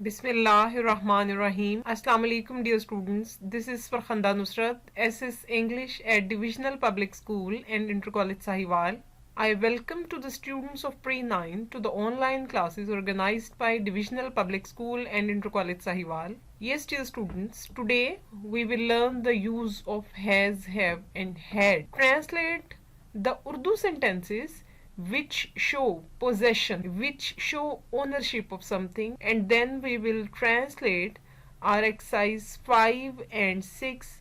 Bismillahirrahmanirrahim. Assalamu alaikum, dear students. This is Farkhanda Nusrat, SS English at Divisional Public School and Intercollege Sahiwal. I welcome to the students of Pre-9 to the online classes organized by Divisional Public School and Intercollege Sahiwal. Yes, dear students, today we will learn the use of has, have and had. Translate the Urdu sentences which show possession, which show ownership of something, and then we will translate our exercise 5 and 6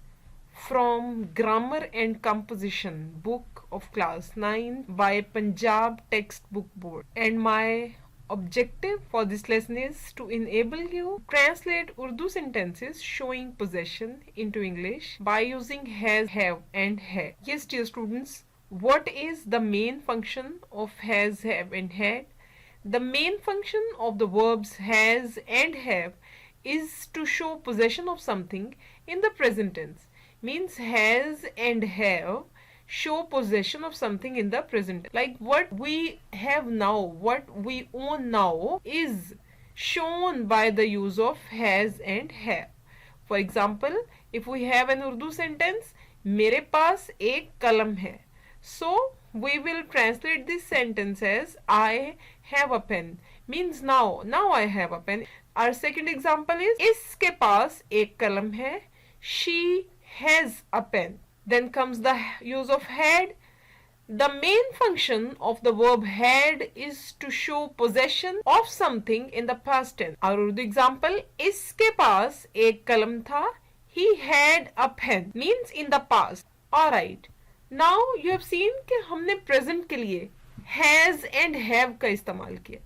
from Grammar and Composition book of class 9 by Punjab Textbook Board. And my objective for this lesson is to enable you translate Urdu sentences showing possession into English by using has, have and had. Yes, dear students, what is the main function of has, have and had? The main function of the verbs has and have is to show possession of something in the present tense. Means has and have show possession of something in the present. Like what we have now, what we own now is shown by the use of has and have. For example, if we have an Urdu sentence, मेरे पास एक कलम है. So we will translate this sentence as I have a pen. Means now I have a pen. Our second example is इसके पास एक कलम है. She has a pen. Then comes the use of had. The main function of the verb had is to show possession of something in the past tense. Our Urdu example, इसके पास एक कलम था. He had a pen. Means in the past. Alright. Now you have seen कि हमने present के लिए has and have का इस्तेमाल किया.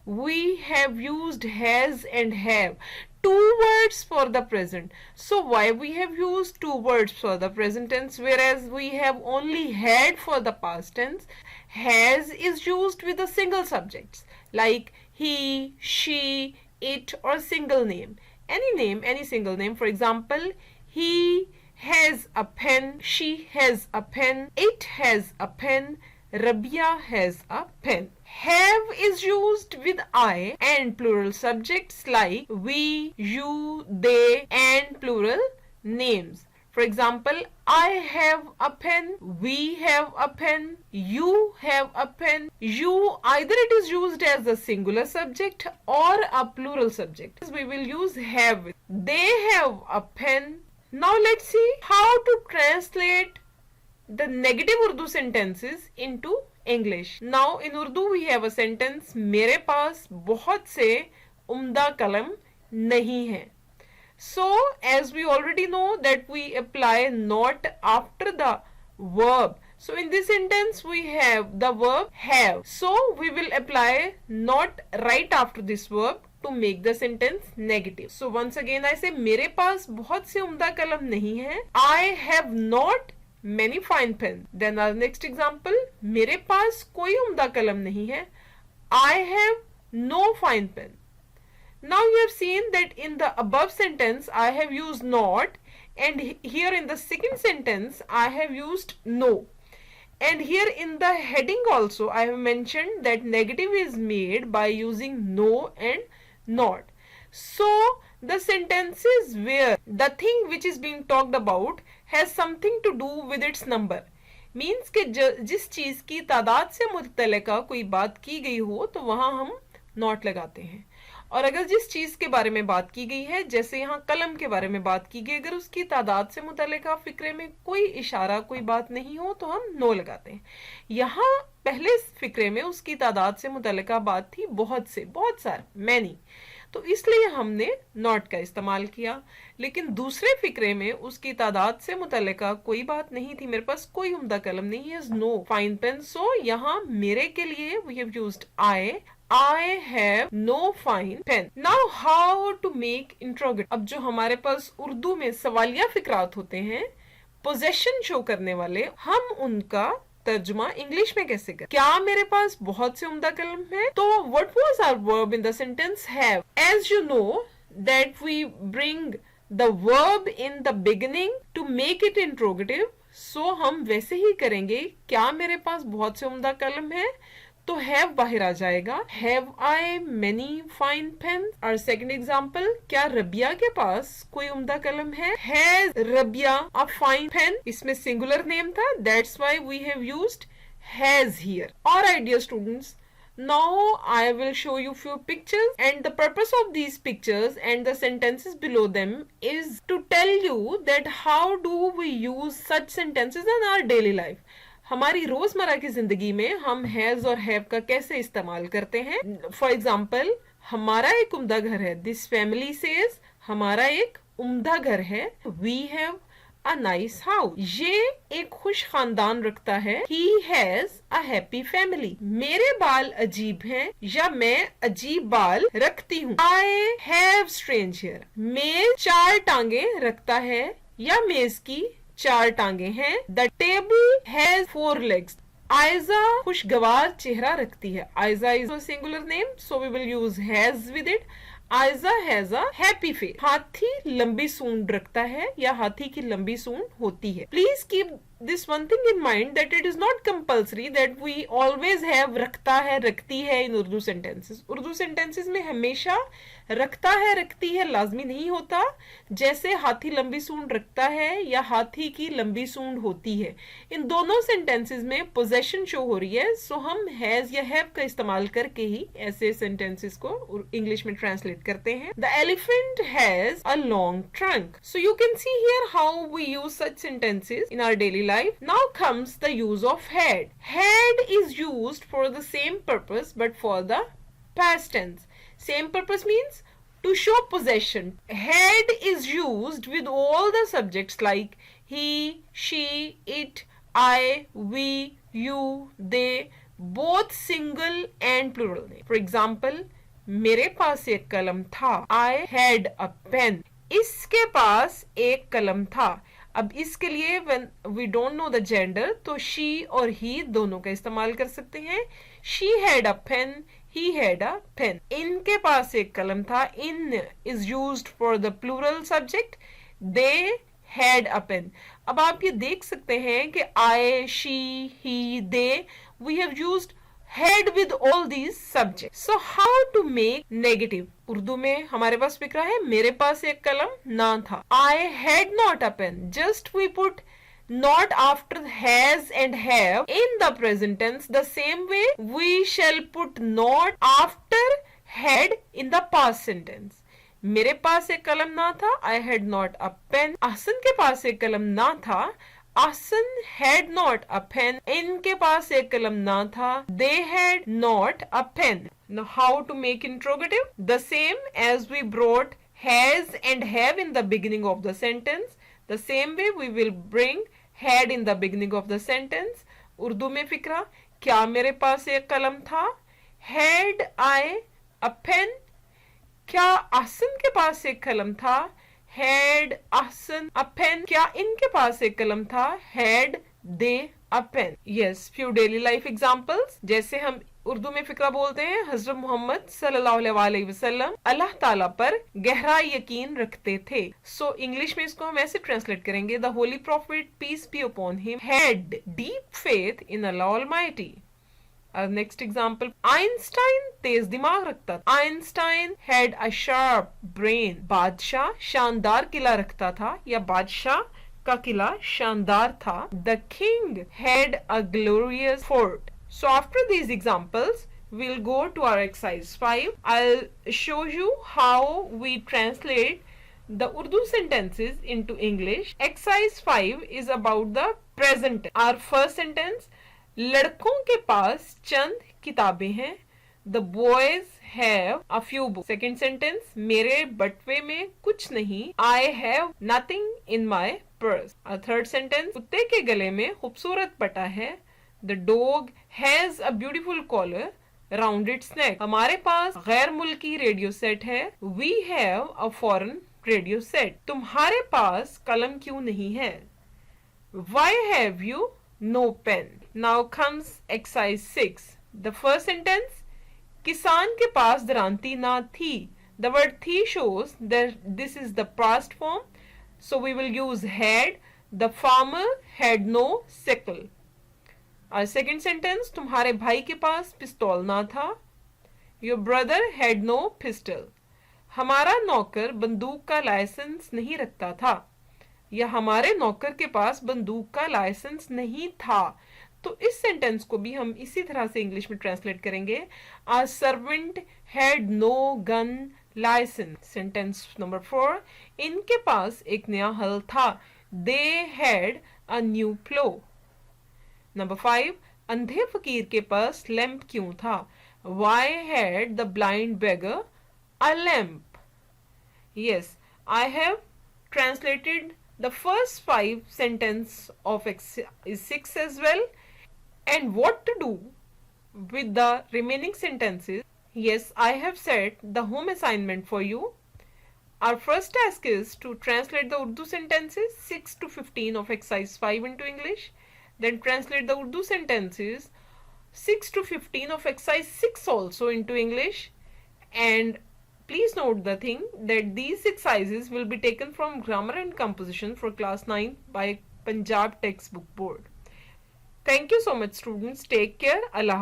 We have used has and have, two words for the present. So why we have used two words for the present tense whereas we have only had for the past tense? Has is used with a single subjects like he, she, it or single name. Any single name. For example, he has a pen, she has a pen, it has a pen, Rabia has a pen. Have is used with I and plural subjects like we, you, they and plural names. For example, I have a pen, we have a pen, you have a pen. You, either it is used as a singular subject or a plural subject. We will use have. They have a pen. Now let's see how to translate the negative Urdu sentences into English. Now in Urdu we have a sentence, मेरे पास बहुत से उम्दा कलम नहीं है. So as we already know that we apply not after the verb. So in this sentence we have the verb have. So we will apply not right after this verb to make the sentence negative. So once again I say मेरे पास बहुत से उम्दा कलम नहीं है. I have not many fine pen. Then our next example, मेरे पास कोई उम्दा कलम नहीं है. I have no fine pen. Now you have seen that in the above sentence I have used not, and here in the second sentence I have used no. And here in the heading also I have mentioned that negative is made by using no and not. So the sentences where the thing which is being talked about has something to do with its number, means कि जिस चीज की तादाद से मुतल्लिका कोई बात की गई हो तो वहां हम not लगाते हैं. और अगर जिस चीज के बारे में बात की गई है, जैसे यहाँ कलम के बारे में बात की गई, अगर उसकी तादाद से मुतल्लिका फिक्रे में कोई इशारा कोई बात नहीं हो तो हम नो लगाते हैं. यहाँ पहले फिक्रे में उसकी तादाद से मुतल्लिका बात थी बहुत से, बहुत सारे, मैनी, तो इसलिए हमने नॉट का इस्तेमाल किया. लेकिन दूसरे फिक्रे में उसकी तादाद से मुतल्लिका कोई बात नहीं थी, मेरे पास कोई उम्दा कलम नहीं है, नो फाइन पेन. सो यहाँ मेरे के लिए we have used I have no fine pen. Now how to make interrogative. अब जो हमारे पास उर्दू में सवालिया फिक्रात होते हैं पोजेशन शो करने वाले, हम उनका तर्जुमा इंग्लिश में कैसे करें? क्या मेरे पास बहुत से उम्दा कलम है? तो what was our verb in the sentence have? As you know that we bring the verb in the beginning to make it interrogative. So हम वैसे ही करेंगे. क्या मेरे पास बहुत से उम्दा कलम है? तो हैव बाहर आ जाएगा, have I many fine pen. और सेकंड एग्जांपल, क्या रबिया के पास कोई उम्दा कलम है? Has Rabia a fine pen? इसमें सिंगुलर नेम था, that's why we have used has here. Alright dear students, now I will show you few pictures, and the purpose of these pictures and the sentences below them is to tell you that how do we use such sentences in our daily life. हमारी रोजमर्रा की जिंदगी में हम has और have का कैसे इस्तेमाल करते हैं। फॉर एग्जाम्पल, हमारा एक उम्दा घर है, दिस फैमिली सेज, हमारा एक उम्दा घर है। We have a nice house, ये एक खुश खानदान रखता है। He has a happy family, मेरे बाल अजीब हैं या मैं अजीब बाल रखती हूँ। I have strange hair, मेज 4 टांगे रखता है या मेज की 4 टांगे हैं। The table has 4 legs, Aiza खुशगवार चेहरा रखती है। Aiza is a singular name, so we will use has with it. Aiza has a happy face, हाथी लंबी सूंड रखता है या हाथी की लंबी सूंड होती है। Please keep this one thing in mind that it is not compulsory that we always have रखता है रखती है in Urdu sentences. Urdu sentences में हमेशा रखता है रखती है लाजमी नहीं होता, जैसे हाथी लंबी सूंड रखता है या हाथी की लंबी सूंड होती है। इन दोनों sentences में possession शो हो रही है, सो हम हैज या हैव का इस्तेमाल करके ही ऐसे sentences को इंग्लिश में ट्रांसलेट करते हैं। The elephant has a long trunk. So you can see here how we use such sentences in our daily life. Now comes the use of had. Had is used for the same purpose but for the past tense. Same purpose means to show possession. Had is used with all the subjects like he, she, it, I, we, you, they, both single and plural. For example, मेरे पास एक कलम था। I had a pen. इसके पास एक कलम था। अब इसके लिए when we don't know the gender, तो she और he दोनों का इस्तेमाल कर सकते हैं। She had a pen, he had a pen. इनके पास एक कलम था। In is used for the plural subject. They had a pen. अब आप ये देख सकते हैं कि I, she, he, they, we have used had with all these subjects. So how to make negative? Urdu में हमारे पास फिक्रा है, मेरे पास एक कलम ना था। I had not a pen. Just we put not after has and have in the present tense. The same way we shall put not after had in the past sentence. मेरे पास एक कलम ना था, I had not a pen. Ahsan के पास एक कलम ना था, Asan had not a pen. इनके पास एक कलम ना था, they had not a pen. Now how to make interrogative? The same as we brought has and have in the beginning of the sentence, the same way we will bring had in the beginning of the sentence. Urdu में फिक्रा, क्या मेरे पास एक कलम था? Had I a pen? क्या आसन के पास एक कलम था? Had Ahsan a pen? क्या इनके पास एक कलम था? Had they a pen? Yes, few daily life examples. जैसे हम उर्दू में फिक्रा बोलते हैं, हजरत मोहम्मद सल्लल्लाहु अलैहि वसल्लम अल्लाह ताला पर गहरा यकीन रखते थे। So इंग्लिश में इसको हम ऐसे ट्रांसलेट करेंगे, The Holy Prophet, peace be upon him, had deep faith in Allah Almighty. Next example, Einstein तेज दिमाग रखता था। Einstein had a sharp brain. बादशाह शानदार किला रखता था या बादशाह का किला शानदार था। The king had a glorious fort. So after these examples we'll go to our exercise 5. I'll show you how we translate the Urdu sentences into English. Exercise 5 is about the present tense. Our first sentence, लड़कों के पास चंद किताबें हैं। The boys have a few books. Second sentence, मेरे बटवे में कुछ नहीं। I have nothing in my purse. A third sentence, कुत्ते के गले में खूबसूरत पट्टा है। The dog has a beautiful collar around its neck. हमारे पास गैर मुल्की रेडियो सेट है। We have a foreign radio set. तुम्हारे पास कलम क्यों नहीं है? Why have you no pen? Now comes exercise 6. The first sentence, किसान के पास दरांती ना थी. The word थी shows that this is the past form, so we will use had. The farmer had no sickle. Our second sentence, तुम्हारे भाई के पास पिस्तौल ना था. Your brother had no pistol. हमारा नौकर बंदूक का लाइसेंस नहीं रखता था, या हमारे नौकर के पास बंदूक का लाइसेंस नहीं था. तो इस सेंटेंस को भी हम इसी तरह से इंग्लिश में ट्रांसलेट करेंगे. Our servant had no gun licence. Sentence number 4, इनके पास एक नया हल था. They had a new plough. Number 5, अंधे फकीर के पास लैंप क्यों था. Why had the blind beggar a lamp. Yes, I have translated the first 5 sentence of exercise 6 as well. And what to do with the remaining sentences? Yes, I have set the home assignment for you. Our first task is to translate the Urdu sentences 6 to 15 of exercise 5 into English. Then translate the Urdu sentences 6 to 15 of exercise 6 also into English. And please note the thing that these exercises will be taken from Grammar and Composition for class 9 by Punjab Textbook Board. Thank you so much, students. Take care. Allah